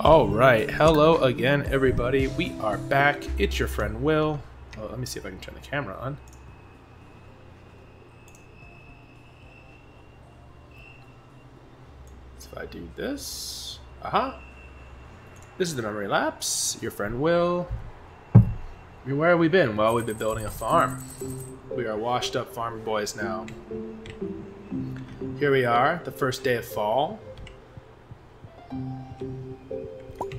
Alright, hello again everybody, we are back, it's your friend Will. Oh, let me see if I can turn the camera on. So if I do this, aha! This is the memory lapse, your friend Will. Where have we been? Well, we've been building a farm. We are washed up farmer boys now. Here we are, the first day of fall.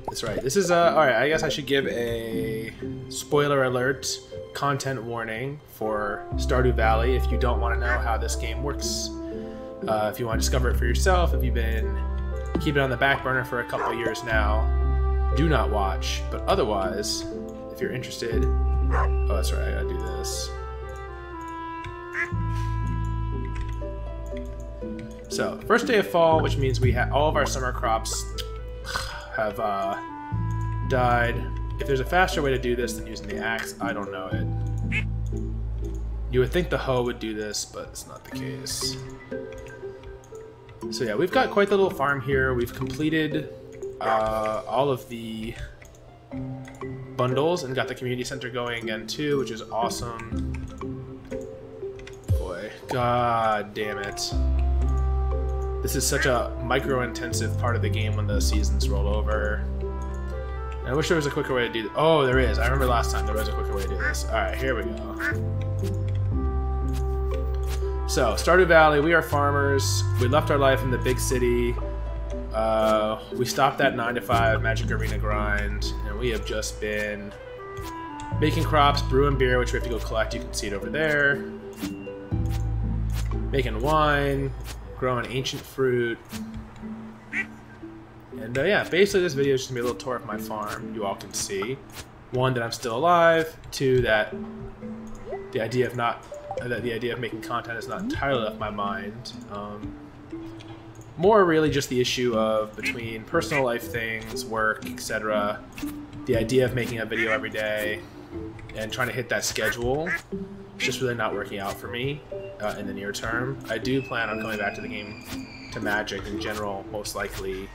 That's right. This is alright, I guess I should give a spoiler alert content warning for Stardew Valley if you don't want to know how this game works. If you want to discover it for yourself, if you've been keeping it on the back burner for a couple years now, do not watch. But otherwise, if you're interested... Oh, that's right, I gotta do this. So, first day of fall, which means we have all of our summer crops have died. If there's a faster way to do this than using the axe, I don't know it. You would think the hoe would do this, but it's not the case. So yeah, we've got quite the little farm here. We've completed all of the bundles and got the community center going again too, which is awesome. Boy, god damn it. This is such a micro-intensive part of the game when the seasons roll over. And I wish there was a quicker way to do this. Oh, there is. I remember last time there was a quicker way to do this. Alright, here we go. So, Stardew Valley, we are farmers. We left our life in the big city. We stopped that 9-to-5 Magic Arena grind. And we have just been making crops, brewing beer, which we have to go collect. You can see it over there. Making wine. Growing ancient fruit. And yeah, basically this video is just gonna be a little tour of my farm. You all can see. One, that I'm still alive. Two, that the idea of making content is not entirely off my mind. More really just the issue of between personal life things, work, etc. The idea of making a video every day and trying to hit that schedule is just really not working out for me. In the near term. I do plan on coming back to the game, to Magic in general, most likely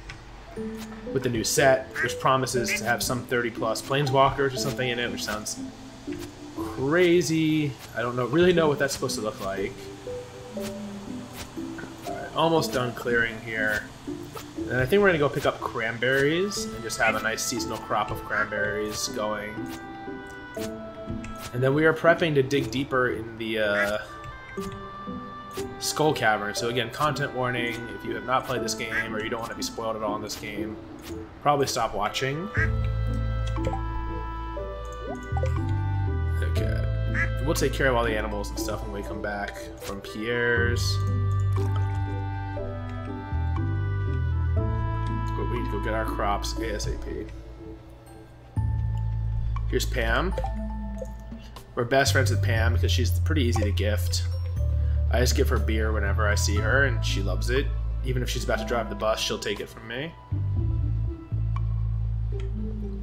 with the new set, which promises to have some 30+ planeswalkers or something in it, which sounds crazy. I don't really know what that's supposed to look like. Alright, almost done clearing here. And I think we're gonna go pick up cranberries and just have a nice seasonal crop of cranberries going. And then we are prepping to dig deeper in the Skull Cavern. So again, content warning, if you have not played this game or you don't want to be spoiled at all in this game, probably stop watching. Okay. We'll take care of all the animals and stuff when we come back from Pierre's. But we need to go get our crops ASAP. Here's Pam. We're best friends with Pam because she's pretty easy to gift. I just give her beer whenever I see her, and she loves it. Even if she's about to drive the bus, she'll take it from me.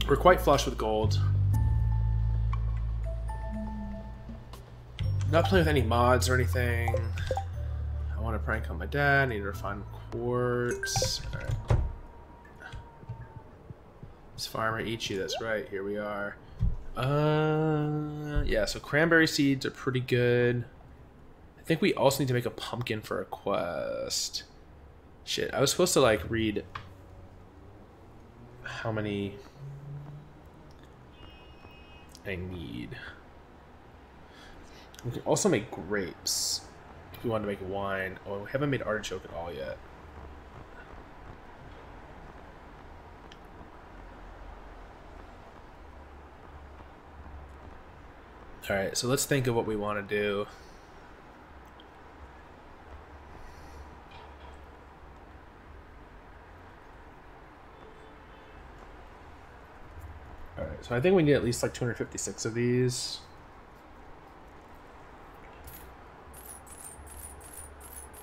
We're quite flush with gold. Not playing with any mods or anything. I want to prank on my dad. Need to refine quartz. Alright. It's Farmer Ichi, that's right. Here we are. Yeah, so cranberry seeds are pretty good. I think we also need to make a pumpkin for a quest. Shit, I was supposed to like read how many I need. We can also make grapes if we want to make wine. Oh, we haven't made artichoke at all yet. Alright, so let's think of what we want to do. Alright, so I think we need at least like 256 of these.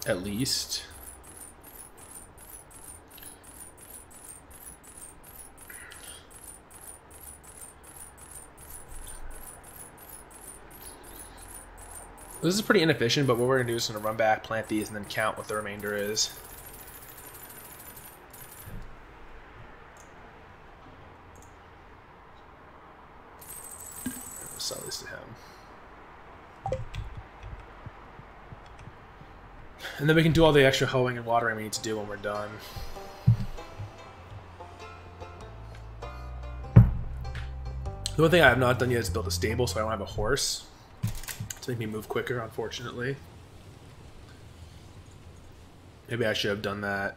At least. This is pretty inefficient, but what we're going to do is going to run back, plant these, and then count what the remainder is. sell these to him. And then we can do all the extra hoeing and watering we need to do when we're done. The one thing I have not done yet is build a stable, so I don't have a horse to make me move quicker, unfortunately. Maybe I should have done that.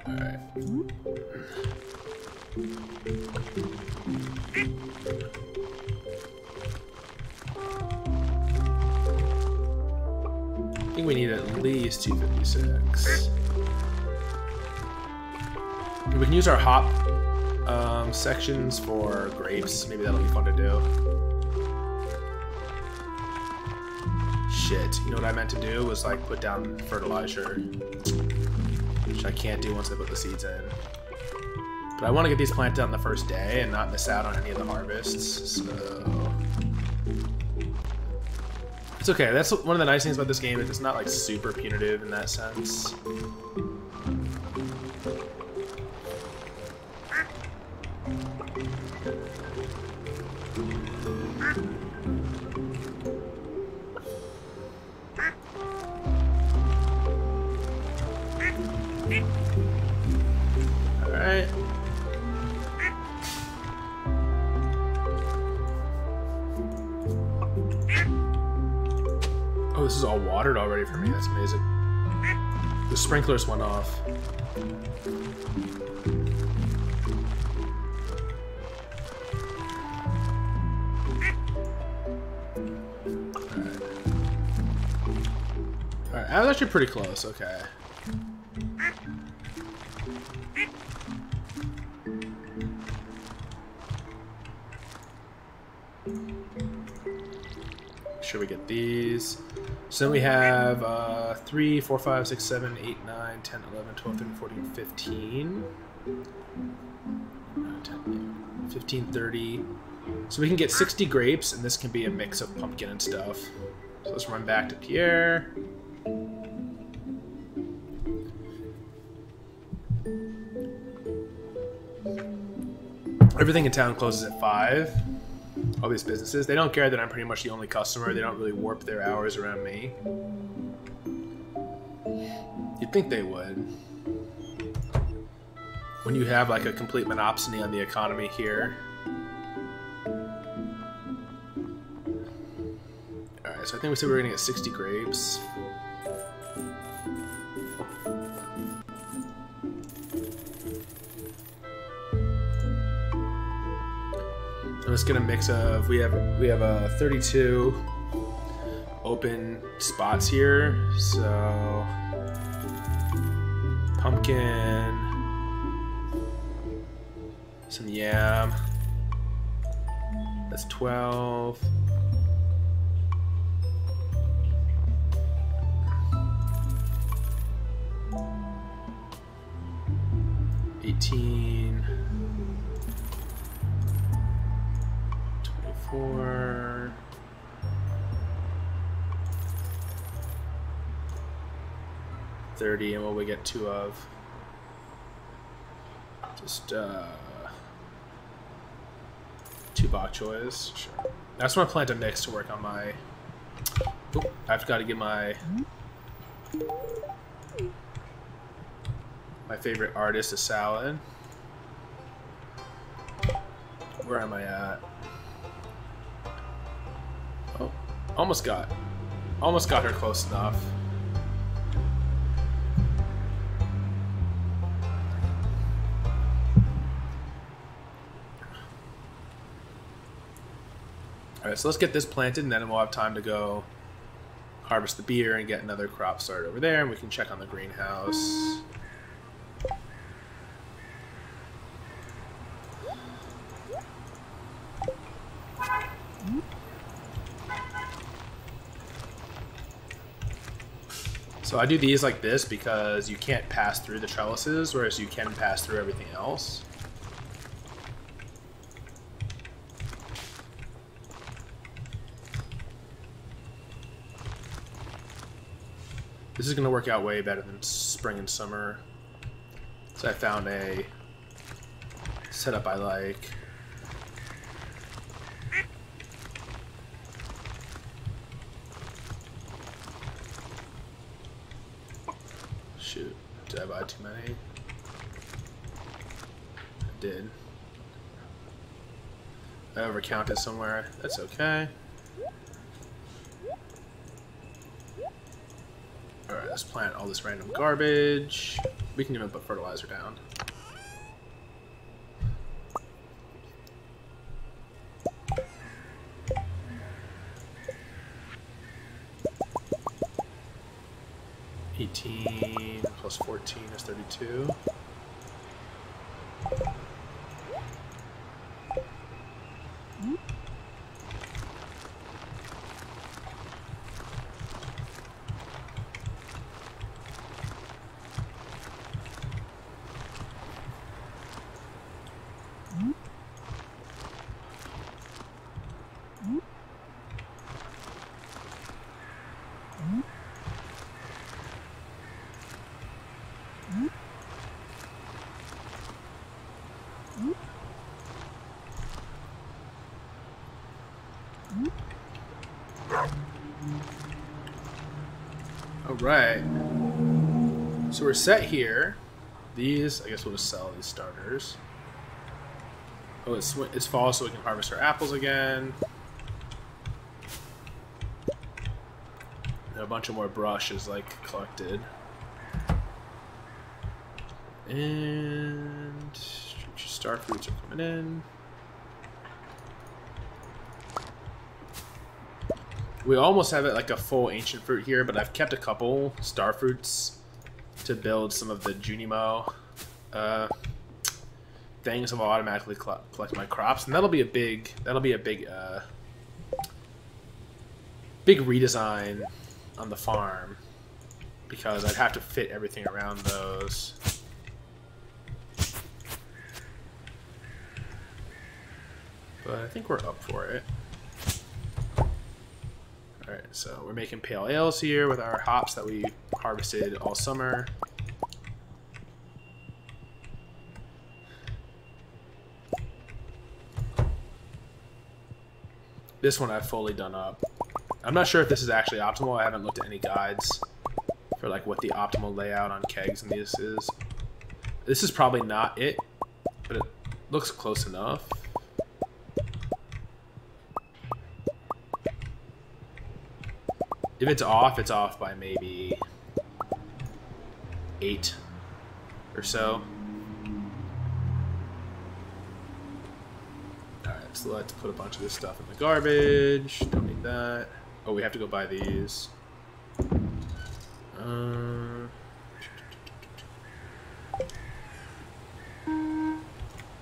Alright. I think we need at least 256. We can use our hop sections for grapes. Maybe that'll be fun to do. Shit. You know what I meant to do was like put down fertilizer. Which I can't do once I put the seeds in. But I want to get these planted on the first day and not miss out on any of the harvests, so... It's okay, that's one of the nice things about this game, is it's not like super punitive in that sense. Alright. Oh, this is all watered already for me. That's amazing. The sprinklers went off. Alright, I was actually pretty close. Okay. Make sure we get these. So then we have 3, 4, 5, 6, 7, 8, 9, 10, 11, 12, 13, 14, 15. 10, 15, 30. So we can get 60 grapes, and this can be a mix of pumpkin and stuff. So let's run back to Pierre. Everything in town closes at 5. All these businesses, they don't care that I'm pretty much the only customer. They don't really warp their hours around me. You'd think they would. When you have like a complete monopsony on the economy here. Alright, so I think we said we were gonna get 60 grapes. I'm just gonna mix of, we have 32 open spots here, so pumpkin, some yam, that's 12, $18, 24, 30, and what we get 2 of? Just 2 bok choys. Sure. I just want to plant a mix to work on my. Oh, I've got to get my favorite artist a salad. Where am I at? Oh, almost got her close enough. Alright, so let's get this planted, and then we'll have time to go harvest the beer and get another crop started over there, and we can check on the greenhouse. So I do these like this because you can't pass through the trellises, whereas you can pass through everything else. This is going to work out way better than spring and summer. So I found a setup I like. Shoot, did I buy too many? I did. I overcounted somewhere. That's okay. Alright, let's plant all this random garbage. We can even put fertilizer down. $18 plus 14 is 32. Alright, so we're set here. These, I guess we'll just sell these starters. Oh, it's fall, so we can harvest our apples again. And a bunch of more brush is like collected. And star fruits are coming in. We almost have it like a full ancient fruit here, but I've kept a couple star fruits to build some of the Junimo things, and will automatically collect my crops, and that'll be a big big redesign on the farm, because I'd have to fit everything around those. But I think we're up for it. Alright, so we're making pale ales here with our hops that we harvested all summer. This one I've fully done up. I'm not sure if this is actually optimal. I haven't looked at any guides for like what the optimal layout on kegs and these is. This is probably not it, but it looks close enough. If it's off by maybe 8 or so. Alright, so let's put a bunch of this stuff in the garbage. Don't need that. Oh, we have to go buy these.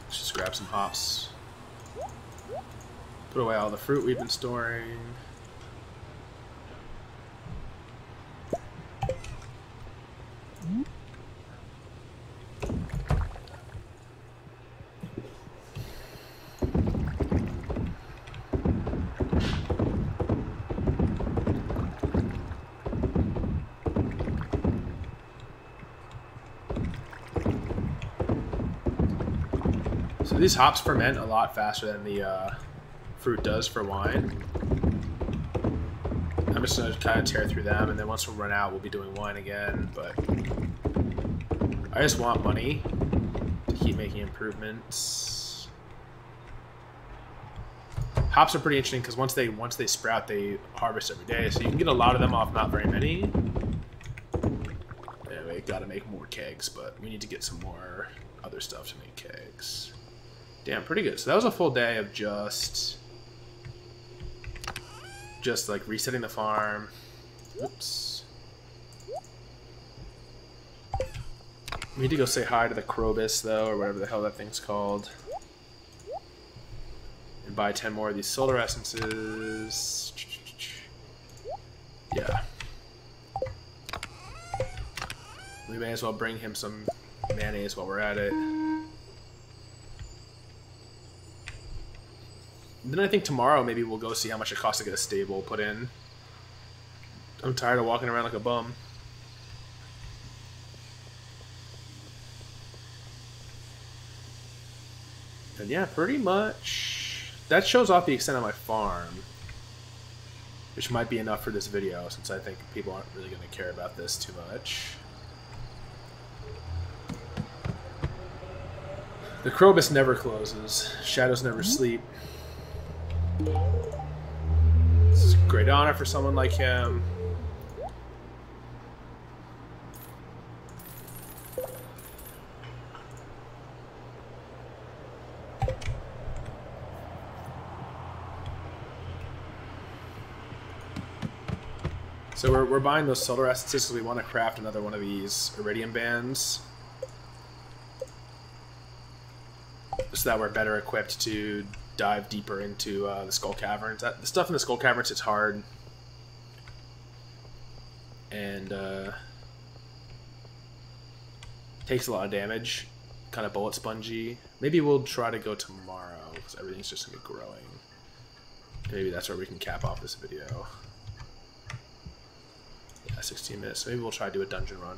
Let's just grab some hops. Put away all the fruit we've been storing. So these hops ferment a lot faster than the fruit does for wine. I'm just going to kind of tear through them, and then once we run out, we'll be doing wine again. But I just want money to keep making improvements. Hops are pretty interesting because once they sprout, they harvest every day, so you can get a lot of them off not very many. Anyway, got to make more kegs, but we need to get some more other stuff to make kegs. Damn, pretty good. So that was a full day of just like resetting the farm. Oops. We need to go say hi to the Krobus, though, or whatever the hell that thing's called. And buy 10 more of these solar essences. Yeah. We may as well bring him some mayonnaise while we're at it. Then I think tomorrow maybe we'll go see how much it costs to get a stable put in. I'm tired of walking around like a bum. And yeah, pretty much that shows off the extent of my farm, which might be enough for this video, since I think people aren't really going to care about this too much. The Krobus never closes. Shadows never sleep. It's a great honor for someone like him. So we're buying those solar essences because we want to craft another one of these iridium bands, so that we're better equipped to dive deeper into the Skull Caverns. The stuff in the Skull Caverns is hard, and takes a lot of damage, kind of bullet spongy. Maybe we'll try to go tomorrow because everything's just going to be growing. Maybe that's where we can cap off this video. 16 minutes. So maybe we'll try to do a dungeon run.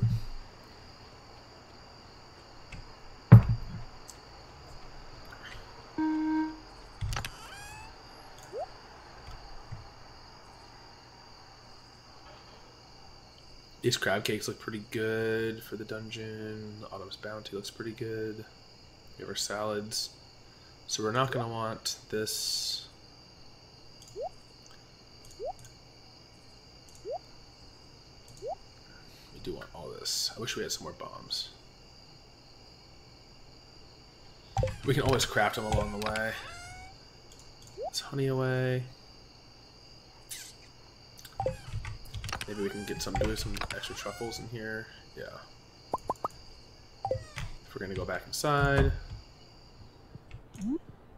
These crab cakes look pretty good for the dungeon. The Autumn's Bounty looks pretty good. We have our salads. So we're not going to want this. Do want all this. I wish we had some more bombs. We can always craft them along the way. Let's honey away. Maybe we can get some extra truffles in here. Yeah. If we're gonna go back inside,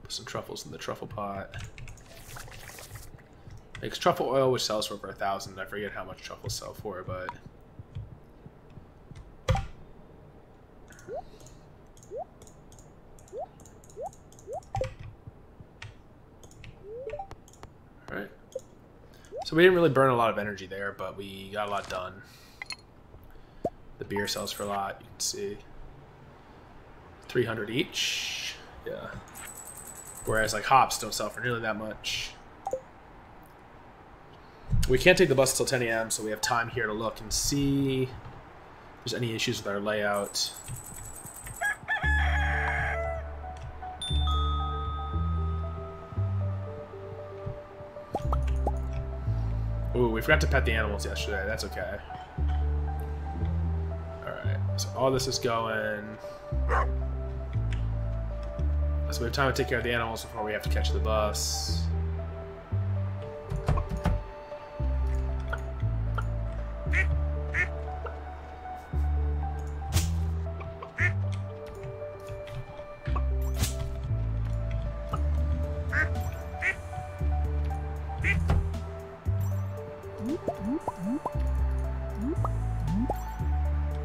put some truffles in the truffle pot. Makes truffle oil, which sells for over 1,000. I forget how much truffles sell for, but. Alright. So we didn't really burn a lot of energy there, but we got a lot done. The beer sells for a lot, you can see. 300 each. Yeah. Whereas like hops don't sell for nearly that much. We can't take the bus until 10 a.m., so we have time here to look and see if there's any issues with our layout. Ooh, we forgot to pet the animals yesterday. That's okay. Alright, so all this is going. So we have time to take care of the animals before we have to catch the bus.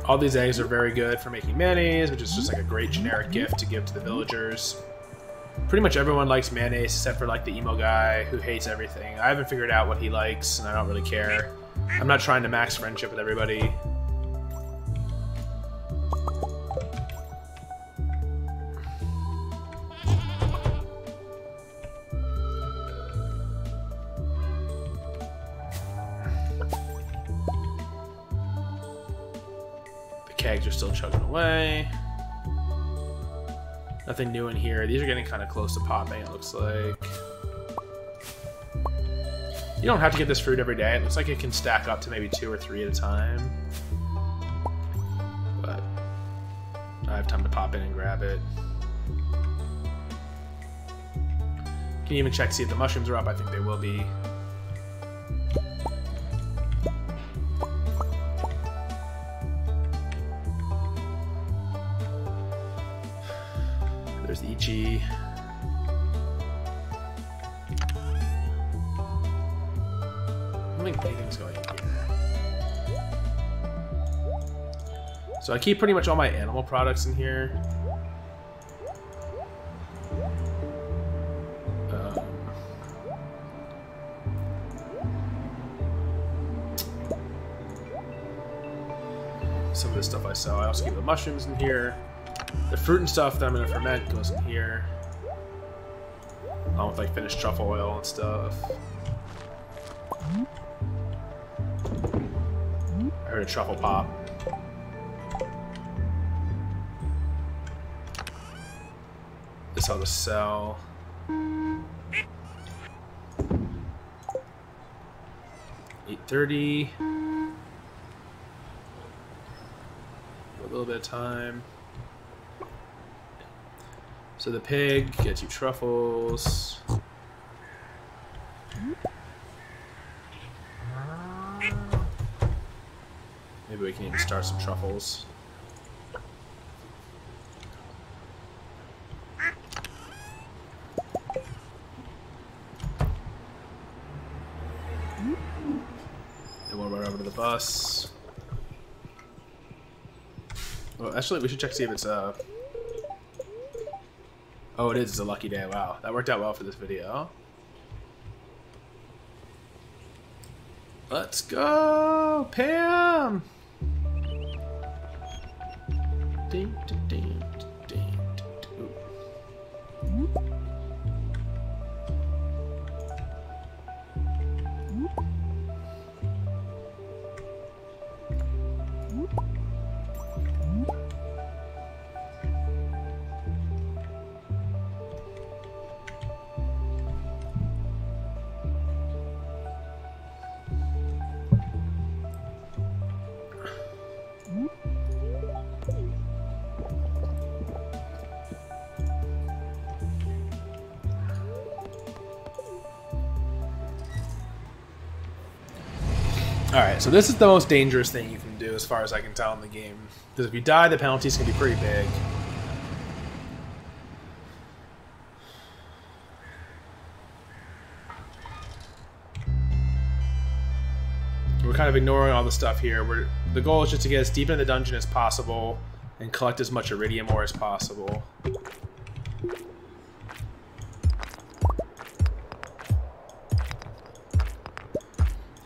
All these eggs are very good for making mayonnaise, which is just like a great generic gift to give to the villagers. Pretty much everyone likes mayonnaise except for like the emo guy who hates everything. I haven't figured out what he likes, and I don't really care. I'm not trying to max friendship with everybody. Kegs are still chugging away. Nothing new in here. These are getting kind of close to popping, it looks like. You don't have to get this fruit every day. It looks like it can stack up to maybe 2 or 3 at a time. But I have time to pop in and grab it. You can even check to see if the mushrooms are up. I think they will be. There's the EG. I don't think anything's going in here. So I keep pretty much all my animal products in here. Some of this stuff I sell. I also keep the mushrooms in here. The fruit and stuff that I'm going to ferment goes in here. along with like finished truffle oil and stuff. I heard a truffle pop. This how to sell. $8.30. A little bit of time. So the pig gets you truffles. Maybe we can even start some truffles. And we'll run over to the bus. Well, actually, we should check to see if it's oh, it is. It's a lucky day. Wow, that worked out well for this video. Let's go, Pam! Ding, ding, ding, ding, ding. Alright, so this is the most dangerous thing you can do as far as I can tell in the game. Because if you die, the penalties can be pretty big. We're kind of ignoring all the stuff here. The goal is just to get as deep in the dungeon as possible and collect as much iridium ore as possible.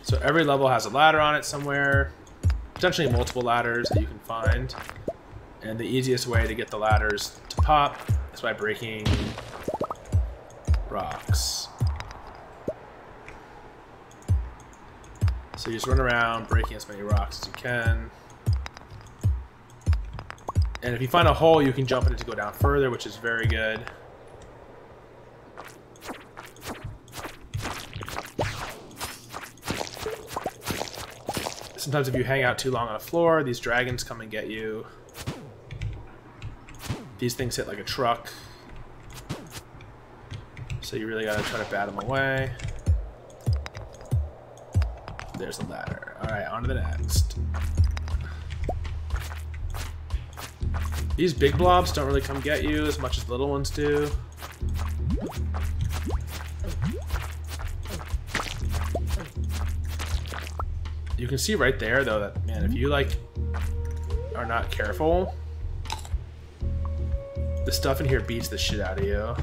So every level has a ladder on it somewhere, potentially multiple ladders that you can find. And the easiest way to get the ladders to pop is by breaking rocks. So you just run around breaking as many rocks as you can. And if you find a hole, you can jump in it to go down further, which is very good. Sometimes if you hang out too long on a floor, these dragons come and get you. These things hit like a truck. So you really gotta try to bat them away. There's the ladder. Alright, on to the next. These big blobs don't really come get you as much as little ones do. You can see right there, though, that, man, if you, like, are not careful, the stuff in here beats the shit out of you.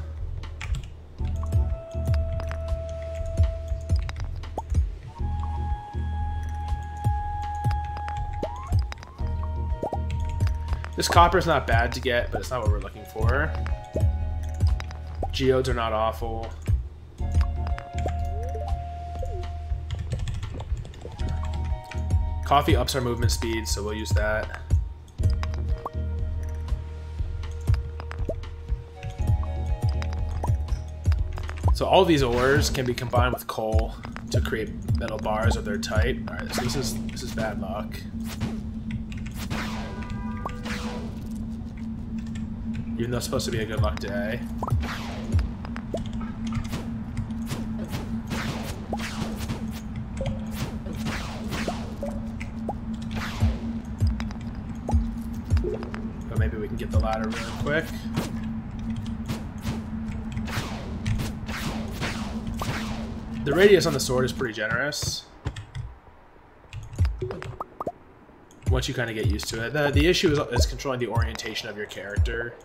This copper's not bad to get, but it's not what we're looking for. Geodes are not awful. Coffee ups our movement speed, so we'll use that. So all these ores can be combined with coal to create metal bars of their type. Alright, so this is bad luck. Even though it's supposed to be a good luck day. But maybe we can get the ladder really quick. The radius on the sword is pretty generous. Once you kind of get used to it. The issue is controlling the orientation of your character.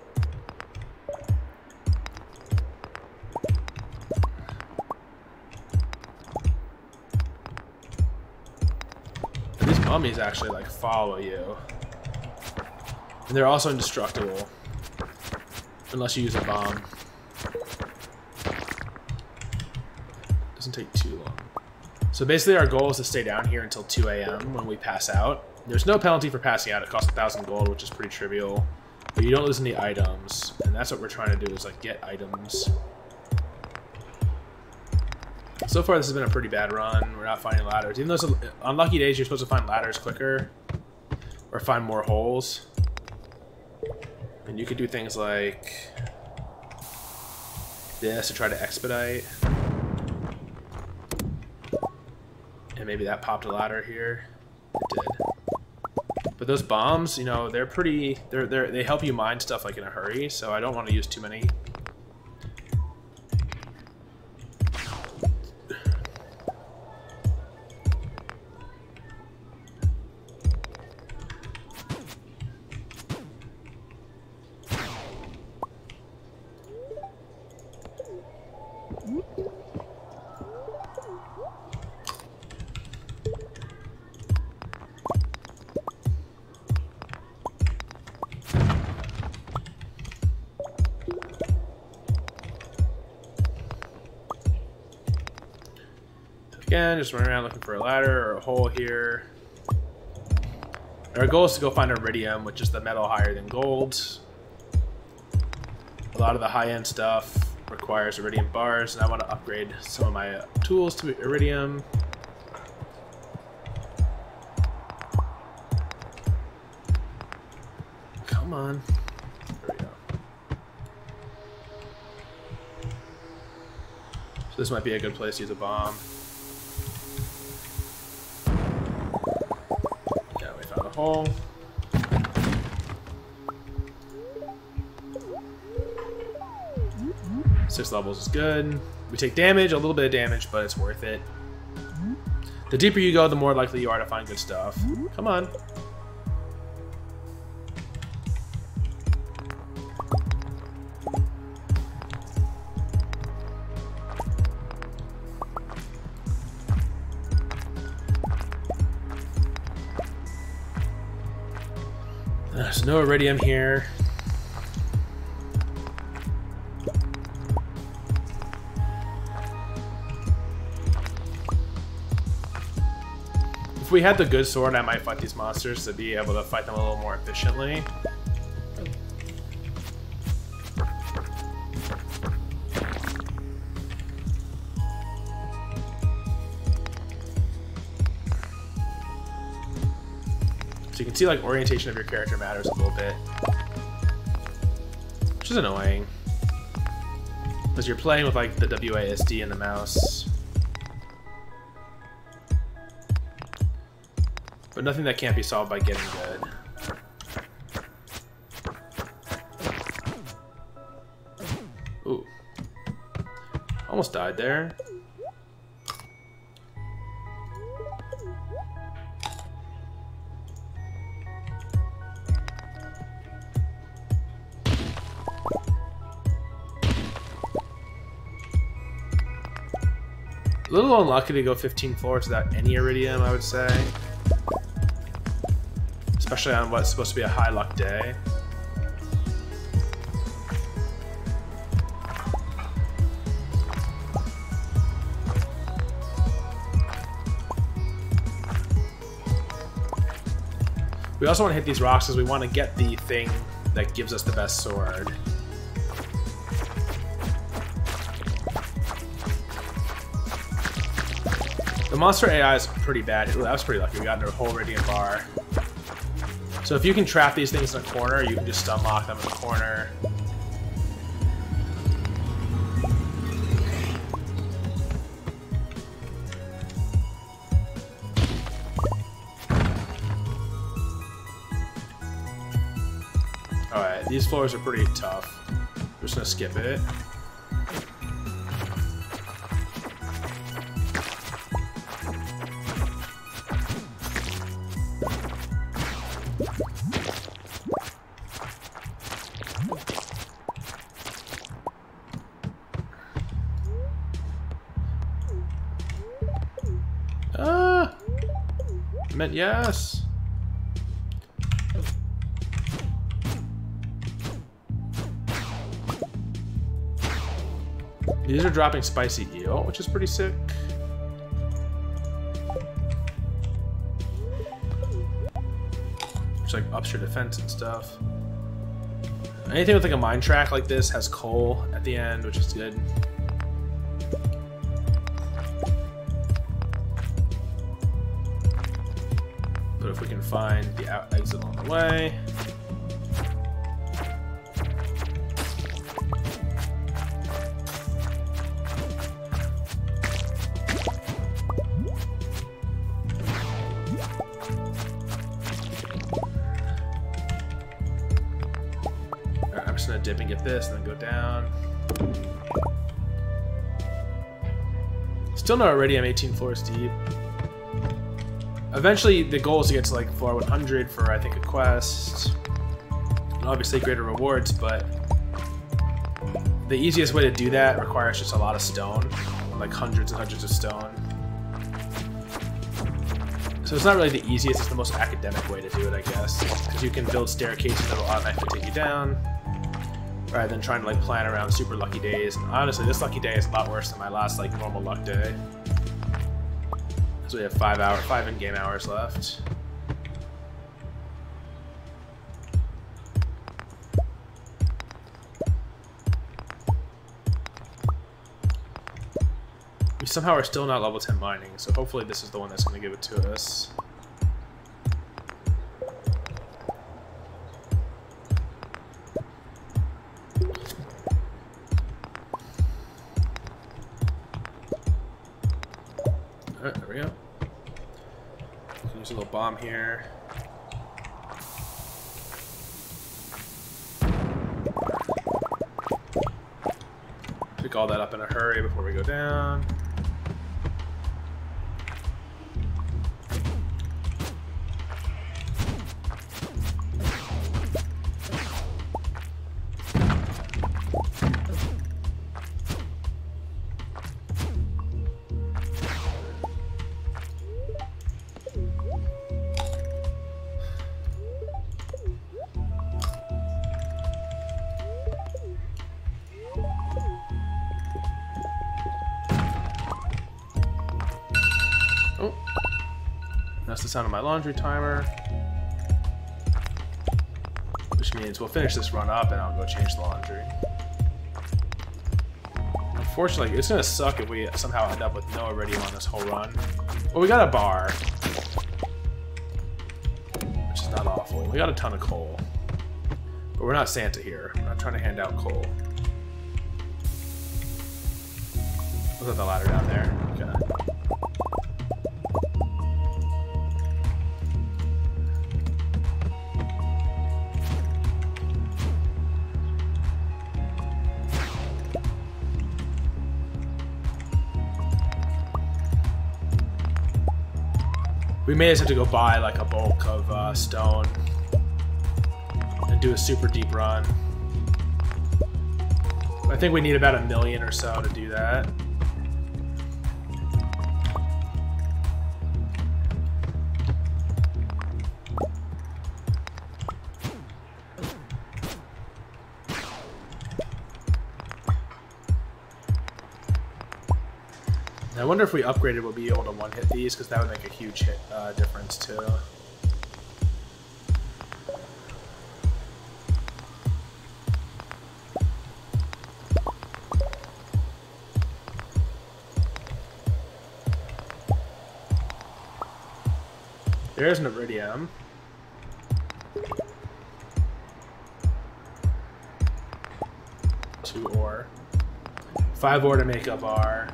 And these mummies actually like follow you. And they're also indestructible. Unless you use a bomb. Doesn't take too long. So basically our goal is to stay down here until 2 a.m. when we pass out. There's no penalty for passing out. It costs 1,000 gold, which is pretty trivial. But you don't lose any items. And that's what we're trying to do, is like get items. So far this has been a pretty bad run. We're not finding ladders. Even though on lucky days you're supposed to find ladders quicker. Or find more holes. And you could do things like this to try to expedite. And maybe that popped a ladder here. It did. But those bombs, you know, they're pretty... They help you mine stuff like in a hurry, so I don't want to use too many. Again, just run around looking for a ladder or a hole here. Our goal is to go find iridium, which is the metal higher than gold. A lot of the high-end stuff requires iridium bars, and I want to upgrade some of my tools to iridium. Come on. There we go. So this might be a good place to use a bomb. Hole. 6 levels is good. We take damage, a little bit of damage, but it's worth it. The deeper you go, the more likely you are to find good stuff. Come on. There's no iridium here. If we had the good sword, I might fight these monsters to be able to fight them a little more efficiently. So you can see like orientation of your character matters a little bit, which is annoying because you're playing with like the WASD and the mouse, but nothing that can't be solved by getting good. Ooh, almost died there. A little unlucky to go 15 floors without any iridium, I would say. Especially on what's supposed to be a high luck day. We also want to hit these rocks because we want to get the thing that gives us the best sword. The monster AI is pretty bad. Ooh, that was pretty lucky. We got into a whole iridium bar. So if you can trap these things in a corner, you can just stun lock them in the corner. Alright, these floors are pretty tough. We're just gonna skip it. Meant yes. These are dropping spicy eel, which is pretty sick. Which like ups your defense and stuff. Anything with like a mine track like this has coal at the end, which is good. But if we can find the out exit on the way. I'm just gonna dip and get this and then go down. Still no iridium 18 floors deep. Eventually, the goal is to get to like floor 100 for, I think, a quest. And obviously greater rewards, but the easiest way to do that requires just a lot of stone. Like hundreds and hundreds of stone. So it's not really the easiest, it's the most academic way to do it, I guess. Because you can build staircases that will automatically take you down, rather than trying to like plan around super lucky days. And honestly, this lucky day is a lot worse than my last like normal luck day. So we have 5 in-game hours left. We somehow are still not level 10 mining, so hopefully this is the one that's going to give it to us. Alright, there we go. Use a little bomb here. Pick all that up in a hurry before we go down. Oh, that's the sound of my laundry timer. Which means we'll finish this run up and I'll go change the laundry. Unfortunately, it's gonna suck if we somehow end up with no iridium on this whole run. Well, we got a bar, which is not awful. We got a ton of coal. But we're not Santa here. We're not trying to hand out coal. Look at the ladder down there. Okay. We may just have to go buy like a bulk of stone and do a super deep run. I think we need about 1 million or so to do that. I wonder if we upgraded, we'll be able to one-hit these, because that would make a huge difference too. There's an iridium. Two ore. 5 ore to make up our.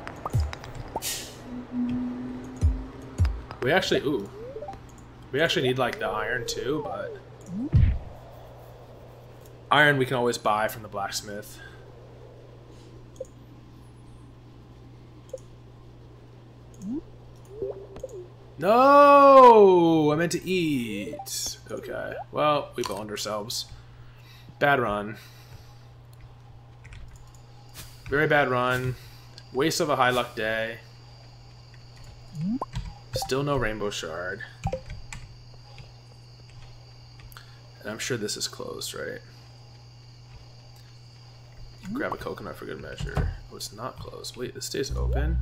We actually need like the iron too, but iron we can always buy from the blacksmith. No, I meant to eat. Okay, well, we boned ourselves. Bad run. Very bad run. Waste of a high luck day. Still no rainbow shard. And I'm sure this is closed, right? Grab a coconut for good measure. Oh, it's not closed. Wait, this stays open?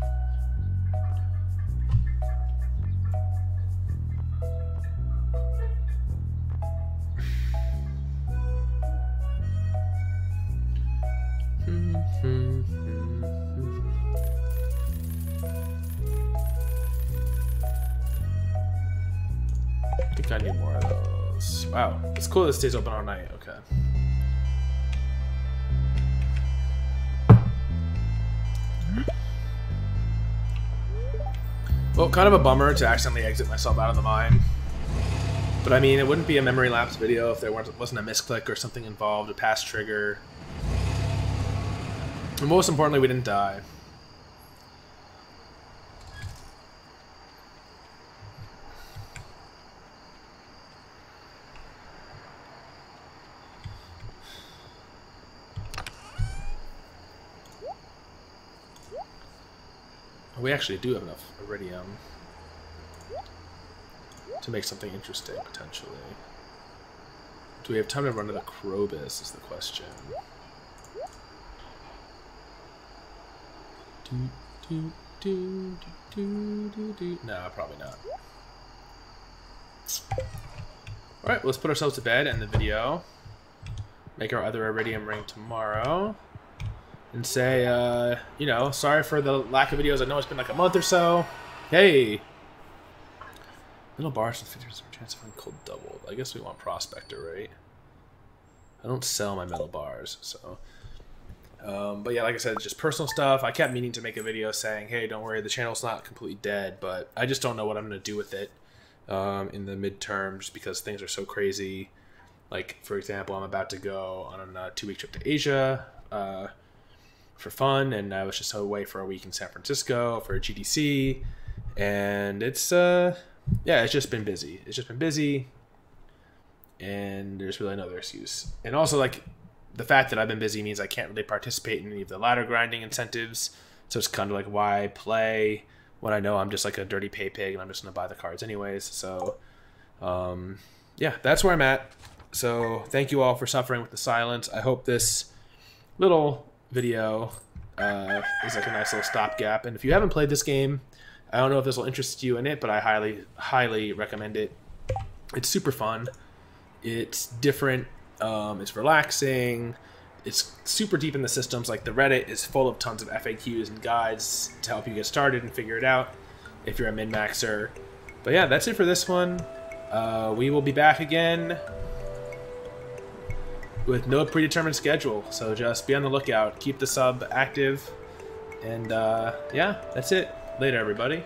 I think I need more of those. Wow, it's cool that it stays open all night. Okay. Well, kind of a bummer to accidentally exit myself out of the mine. But I mean, it wouldn't be a memory lapse video if there wasn't a misclick or something involved, a pass trigger. And most importantly, we didn't die. We actually do have enough iridium to make something interesting, potentially. Do we have time to run to the Krobus is the question. No, probably not. Alright, let's put ourselves to bed, end the video. Make our other iridium ring tomorrow. And say, you know, sorry for the lack of videos. I know it's been like a month or so. Hey! Metal bars with 50% chance of having cold doubled. I guess we want Prospector, right? I don't sell my metal bars, so... but yeah, like I said, it's just personal stuff. I kept meaning to make a video saying, hey, don't worry, the channel's not completely dead, but I just don't know what I'm going to do with it in the midterm, just because things are so crazy. Like, for example, I'm about to go on a 2-week trip to Asia for fun, and I was just away for a week in San Francisco for a GDC, and it's, yeah, it's just been busy. It's just been busy, and there's really no other excuse. And also, like, the fact that I've been busy means I can't really participate in any of the ladder grinding incentives. So it's kind of like, why play when I know I'm just like a dirty pay pig and I'm just going to buy the cards anyways. So, yeah, that's where I'm at. So thank you all for suffering with the silence. I hope this little video is like a nice little stopgap. And if you haven't played this game, I don't know if this will interest you in it, but I highly, highly recommend it. It's super fun. It's different. It's relaxing. It's super deep in the systems. Like, the Reddit is full of tons of FAQs and guides to help you get started and figure it out if you're a min-maxer. But yeah, that's it for this one. We will be back again with no predetermined schedule. So just be on the lookout. Keep the sub active. And yeah, that's it. Later, everybody.